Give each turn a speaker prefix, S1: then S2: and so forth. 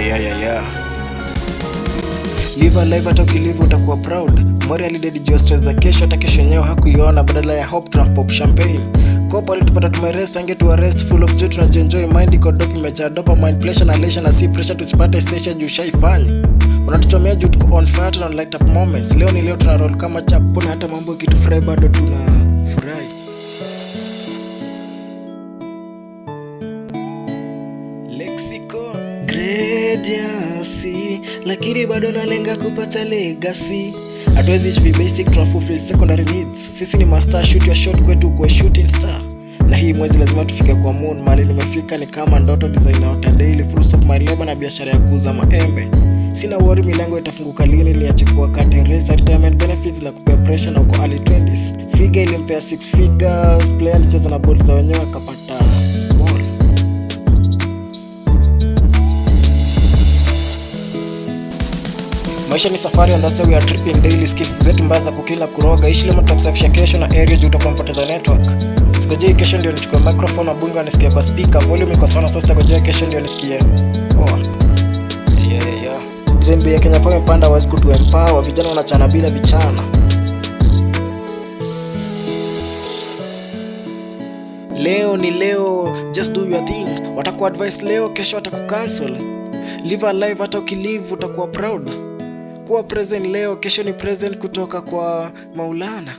S1: Yeah. Live alive, hata ukilive utakuwa proud. Mori alidedi jua stress za kesho, hata kesho yenyewe hakuiona. Badala ya hope tunapop champagne. Kopa alitupata tumerest, ange tu arrest. Full of joy tunajienjoy, mind iko dope, imejaa dopamine, pleasure na leisure, na si pressure tusipate session juu shaifanya. Unatuchomea juu tuko on fire, tuna light up moments. Leo ni leo, tuna roll kama chapo, na hata mambo kitu fry bado tunafurahi. Lexico gradiasi, lakini bado nalenga kupata legacy. Hatuwezi hivi basic, tuna fulfill secondary needs. Sisi ni master, shoot your shot, kwetu kwa shooting star. Na hii mwezi lazima tufike kwa moon. Mali nimefika ni kama ndoto, designer out daily, full of my labor na biashara ya kuuza maembe. Sina worry milango itafunguka lini, niache kuwa curtain raiser. Retirement benefits na kupea pressure na uko early 20s. Figure ilimpea 6 figures, player alicheza na ball za wenyewe akapata ball. Maisha ni safari, and that's why we are tripping daily. Skills zetu mbaya za kukila kuroga, ishi leo mtakusafisha kesho na area juu utakuwa mpoteza network. Sikojei kesho ndio nichukue microphone na bunga nisikie kwa speaker, volume iko sawa, so sitakojea kesho ndio nisikie. Yeah. Zembe ya Kenya pale panda wazi kutu empower, vijana wanachana bila vichana. Leo ni leo, just do your thing. Wataku advice leo, kesho wataku cancel. Live alive, hata ukilive utakuwa proud. Kuwa present leo, kesho ni present kutoka kwa Maulana.